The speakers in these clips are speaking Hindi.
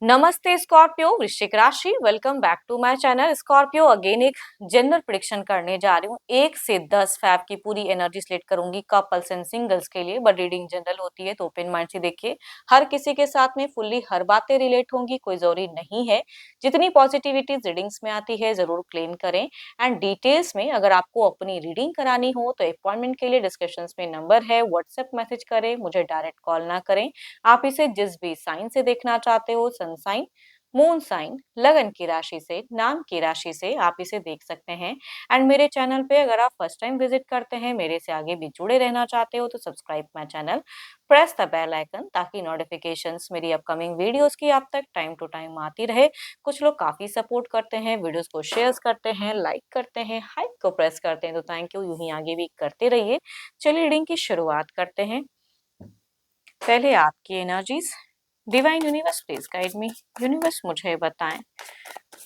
नमस्ते स्कॉर्पियो, वृश्चिक राशि। Welcome back to my channel. Scorpio again एक जनरल प्रेडिक्शन करने जा रही हूँ। 1 से 10 फैब की पूरी एनर्जी सिलेक्ट करूंगी कपल्स एंड सिंगल्स के लिए, बट रीडिंग जनरल होती है तो ओपन माइंड से देखिए। हर किसी के साथ में फुल्ली हर बातें रिलेट होंगी, कोई जरूरी नहीं है। जितनी पॉजिटिविटी रीडिंग्स में आती है जरूर क्लेम करें। एंड डिटेल्स में अगर आपको अपनी रीडिंग करानी हो तो अपॉइंटमेंट के लिए डिस्क्रिप्शन में नंबर है, व्हाट्सएप मैसेज करें, मुझे डायरेक्ट कॉल ना करें। आप इसे जिस भी साइन से देखना चाहते हो, सन साइन, मून साइन, लगन की राशि से, नाम की राशि से आप इसे देख सकते हैं। एंड मेरे चैनल पे अगर आप फर्स्ट टाइम विजिट करते हैं, मेरे से आगे भी जुड़े रहना चाहते हो तो subscribe my channel, press the bell icon ताकि नोटिफिकेशंस मेरी अपकमिंग वीडियोस की आप तक टाइम टू टाइम आती रहे। कुछ लोग काफी सपोर्ट करते हैं, वीडियोस को शेयर करते हैं, लाइक करते हैं, हाइप को प्रेस करते हैं, तो थैंक यू। यूं ही आगे भी करते रहिए। चलिए रीडिंग की शुरुआत करते हैं। पहले आपकी energies. Divine universe please guide me. Universe मुझे बताएं।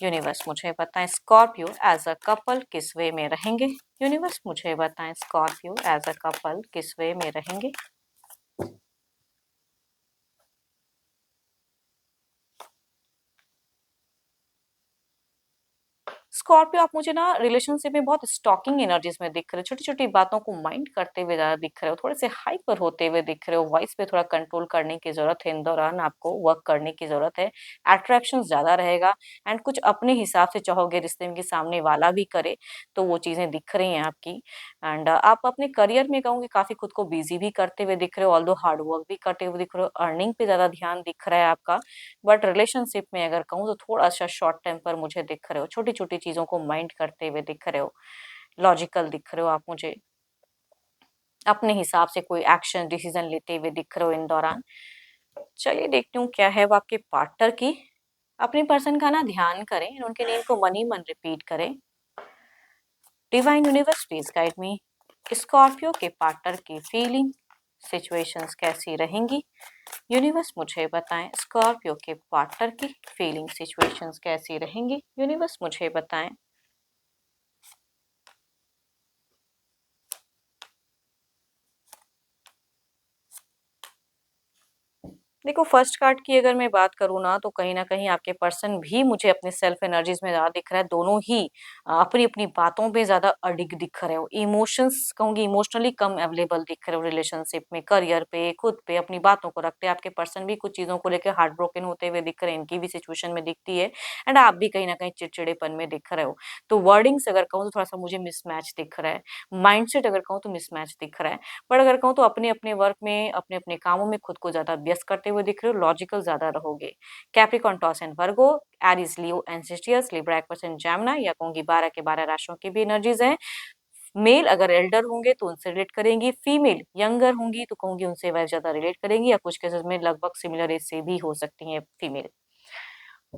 यूनिवर्स मुझे बताएं स्कॉर्पियो एज अ कपल किस वे में रहेंगे। यूनिवर्स मुझे बताएं स्कॉर्पियो एज अ कपल किस वे में रहेंगे। स्कॉर्पियो, आप मुझे ना रिलेशनशिप में बहुत स्टॉकिंग एनर्जीज में दिख रहे हो। छोटी छोटी बातों को माइंड करते हुए ज्यादा दिख रहे हो, थोड़े से हाइपर होते हुए दिख रहे हो। वॉइस पे थोड़ा कंट्रोल करने की जरूरत है, इन दौरान आपको वर्क करने की जरूरत है। अट्रैक्शन ज्यादा रहेगा। एंड कुछ अपने हिसाब से चाहोगे रिश्ते में कि सामने वाला भी करे, तो वो चीजें दिख रही हैं आपकी। एंड आप अपने करियर में कहूंगी काफी खुद को बिजी भी करते हुए दिख रहे हो, ऑल्दो हार्ड वर्क भी करते हुए दिख रहे हो। अर्निंग पे ज्यादा ध्यान दिख रहा है आपका। बट रिलेशनशिप में अगर कहूँ तो थोड़ा सा शॉर्ट टेम्पर मुझे दिख रहे हो, छोटी छोटी चीजों को माइंड करते हुए दिख रहे हो, लॉजिकल दिख रहे हो आप मुझे। अपने हिसाब से कोई एक्शन डिसीजन लेते हुए दिख रहे हो इन दौरान। चलिए देखती हूँ क्या है वो आपके पार्टनर की। अपने पर्सन का ना ध्यान करें, उनके नेम को मन ही मन रिपीट करें। Divine universe please guide me. Scorpio के पार्टनर की फीलिंग सिचुएशंस कैसी रहेंगी। यूनिवर्स मुझे बताएं स्कॉर्पियो के पार्टनर की फीलिंग सिचुएशंस कैसी रहेंगी। यूनिवर्स मुझे बताएं। देखो, फर्स्ट कार्ड की अगर मैं बात करूँ ना तो कहीं ना कहीं आपके पर्सन भी मुझे अपने सेल्फ एनर्जीज में ज्यादा दिख रहा है। दोनों ही अपनी अपनी बातों पे ज्यादा अडिग दिख रहे हो। इमोशंस कहूंगी इमोशनली कम अवेलेबल दिख रहे हो रिलेशनशिप में, करियर पे, खुद पे अपनी बातों को रखते हैं। आपके पर्सन भी कुछ चीजों को लेकर हार्ट ब्रोकन होते हुए दिख रहे हैं, इनकी भी सिचुएशन में दिखती है। एंड आप भी कहीं ना कहीं चिड़चिड़ेपन में दिख रहे हो। तो वर्डिंग्स अगर कहूँ तो थोड़ा सा मुझे मिसमैच दिख रहा है। माइंडसेट अगर कहूँ तो मिसमैच दिख रहा है। पर अगर कहूँ तो अपने अपने वर्क में, अपने अपने कामों में खुद को ज्यादा व्यस्त करते हुए दिख रहे हो, लॉजिकल ज्यादा रहोगे। Capricorn, Taurus and Virgo, Aries, Leo and Sagittarius, Libra, Aquarius and Gemini, या कहूंगी 12 के 12 राशियों की भी एनर्जीज हैं। मेल अगर एल्डर होंगे तो उनसे रिलेट करेंगी, फीमेल यंगर होंगी तो कहूंगी उनसे वह ज्यादा रिलेट करेंगी, या कुछ केसेस में लगभग सिमिलर एज से भी हो सकती हैं फीमेल।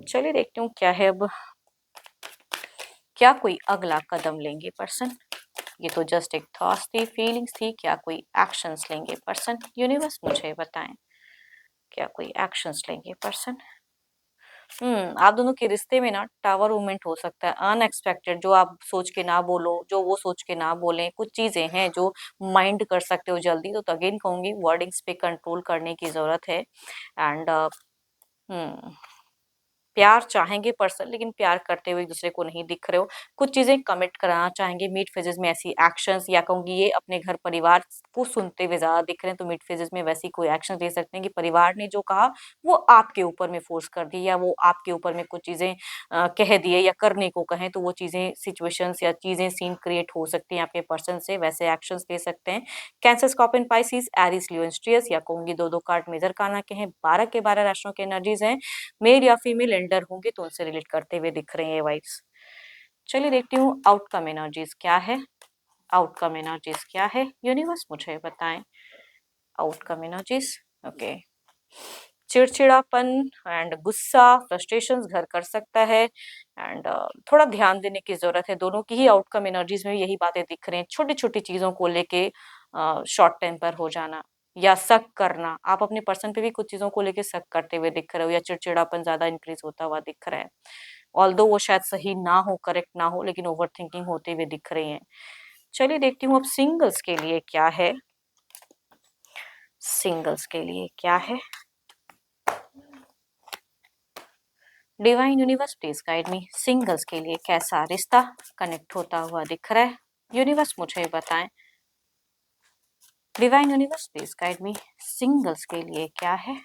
चलिए देखती हूँ क्या है अब। क्या कोई अगला कदम लेंगे पर्सन। ये तो जस्ट एक थॉट्स थी, फीलिंग्स थी। क्या कोई एक्शंस लेंगे पर्सन। यूनिवर्स मुझे बताएं क्या कोई एक्शंस लेंगे पर्सन। आप दोनों के रिश्ते में ना टावर मूवमेंट हो सकता है, अनएक्सपेक्टेड, जो आप सोच के ना बोलो, जो वो सोच के ना बोले, कुछ चीजें हैं जो माइंड कर सकते हो जल्दी। तो अगेन कहूंगी वर्डिंग्स पे कंट्रोल करने की जरूरत है। एंड प्यार चाहेंगे पर्सन, लेकिन प्यार करते हुए एक दूसरे को नहीं दिख रहे हो। कुछ चीजें कमिट कराना चाहेंगे मिड फेजेस में, ऐसी एक्शंस, या कहूंगी ये अपने घर परिवार को सुनते हुए ज्यादा दिख रहे हैं, तो मिड फेजेस में वैसी कोई एक्शन दे सकते हैं कि परिवार ने जो कहा वो आपके ऊपर में फोर्स कर दी, या वो आपके ऊपर में कुछ चीजें कह दिए या करने को कहें, तो वो चीजें सिचुएशंस या चीजें सीन क्रिएट हो सकती हैं आपके पर्सन से, वैसे एक्शंस ले सकते हैं। Cancer, Scorpion, Pisces, Aries, Leo and Sagittarius, या कहूंगी दो दो कार्ड मेजर काना के हैं, 12 के 12 राशियों के एनर्जीज हैं। मेल या फीमेल एल्डर होंगे तो उनसे रिलेट करते हुए दिख रहे हैं ये वाइब्स। चलिए देखती हूँ आउटकम एनर्जीज क्या है। आउटकम एनर्जीज क्या है यूनिवर्स मुझे बताएं। Outcome energies, okay. चिड़चिड़ापन एंड गुस्सा, फ्रस्ट्रेशन घर कर सकता है। एंड थोड़ा ध्यान देने की जरूरत है। दोनों की ही आउटकम एनर्जीज में यही बातें दिख रही हैं, छोटी छोटी चीजों को लेके शॉर्ट टेम्पर हो जाना या शक करना। आप अपने पर्सन पे भी कुछ चीजों को लेके शक करते हुए दिख रहे हो, या चिड़चिड़ापन ज्यादा इंक्रीज होता हुआ दिख रहा है। ऑल्दो वो शायद सही ना हो, करेक्ट ना हो, लेकिन ओवर थिंकिंग होते हुए दिख रही है। चलिए देखती हूँ अब सिंगल्स के लिए क्या है। सिंगल्स के लिए क्या है। Divine universe please guide me, singles के लिए कैसा रिश्ता कनेक्ट होता हुआ दिख रहा है, यूनिवर्स मुझे बताएं। Divine universe please guide me, singles के लिए क्या है।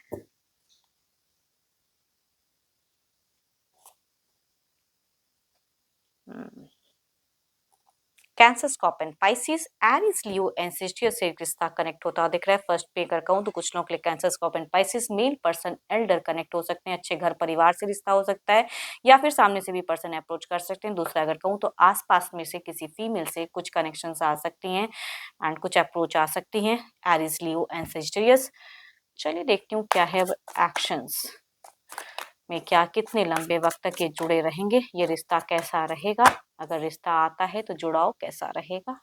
Cancer, Scorpion, Pisces, Aries, Leo and Sagittarius से रिश्ता कनेक्ट होता दिख रहा है। फर्स्ट पे अगर कहूँ तो कुछ लोगों के लिए cancer, Scorpion, Pisces, male person Elder connect हो सकते हैं, अच्छे घर परिवार से रिश्ता हो सकता है, या फिर सामने से भी पर्सन अप्रोच कर सकते हैं। दूसरा अगर कहूँ तो आसपास में से किसी फीमेल से कुछ कनेक्शन आ सकती हैं एंड कुछ अप्रोच आ सकती हैं, एरीज, लियो एंड सेजिटेरियस। चलिए देखती हूँ क्या है एक्शंस में, क्या कितने लंबे वक्त तक ये जुड़े रहेंगे, ये रिश्ता कैसा रहेगा, अगर रिश्ता आता है तो जुड़ाव कैसा रहेगा।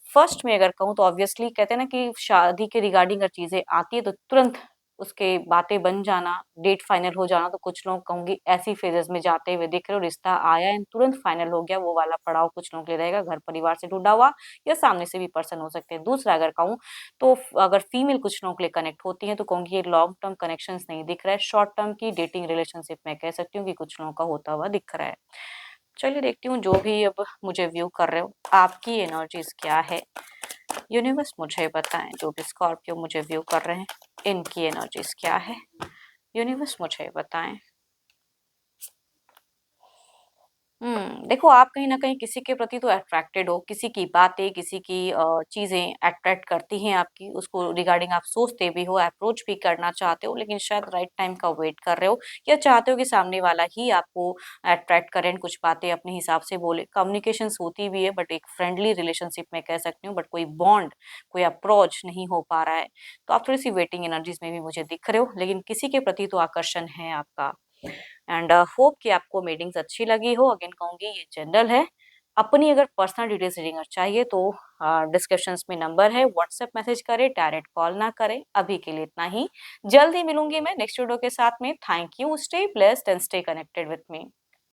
फर्स्ट में अगर कहूँ तो ऑब्वियसली कहते हैं ना कि शादी के रिगार्डिंग अगर चीजें आती है तो तुरंत उसके बातें बन जाना, डेट फाइनल हो जाना, तो कुछ लोग कहूंगी ऐसी फेजेस में जाते हुए दिख रहे हो, रिश्ता आया एंड तुरंत फाइनल हो गया, वो वाला पड़ाव कुछ लोगों के लिए रहेगा, घर परिवार से जुड़ा हुआ या सामने से भी पर्सन हो सकते हैं। दूसरा अगर कहूँ तो अगर फीमेल कुछ लोगों के लिए कनेक्ट होती है तो कहूंगी ये लॉन्ग टर्म कनेक्शन नहीं दिख रहा है, शॉर्ट टर्म की डेटिंग रिलेशनशिप में कह सकती हूँ कि कुछ लोगों का होता हुआ दिख रहा है। चलिए देखती हूँ जो भी अब मुझे व्यू कर रहे हो आपकी एनर्जीज क्या है, यूनिवर्स मुझे बताएं। जो भी स्कॉर्पियो मुझे व्यू कर रहे हैं इनकी एनर्जीज क्या है, यूनिवर्स मुझे बताएं। देखो आप कहीं न कहीं किसी के प्रति तो अट्रैक्टेड हो, किसी की बातें, किसी की चीज़ें अट्रैक्ट करती हैं आपकी, उसको रिगार्डिंग आप सोचते भी हो, अप्रोच भी करना चाहते हो, लेकिन शायद राइट टाइम का वेट कर रहे हो या चाहते हो कि सामने वाला ही आपको अट्रैक्ट करे एंड कुछ बातें अपने हिसाब से बोले। कम्युनिकेशंस होती भी है बट एक फ्रेंडली रिलेशनशिप में कह सकती हूँ, बट कोई बॉन्ड, कोई अप्रोच नहीं हो पा रहा है। तो आप थोड़ी-सी वेटिंग एनर्जीज़ में भी मुझे दिख रहे हो, लेकिन किसी के प्रति तो आकर्षण है आपका। एंड होप कि आपको मीटिंग्स अच्छी लगी हो। अगेन कहूँगी ये जनरल है। अपनी अगर पर्सनल डिटेल्स रीडिंग चाहिए तो डिस्क्रिप्शंस में नंबर है, व्हाट्सएप मैसेज करें, डायरेक्ट कॉल ना करें। अभी के लिए इतना ही। जल्द ही मिलूंगी मैं नेक्स्ट वीडियो के साथ में। Thank you, stay blessed and stay connected with me.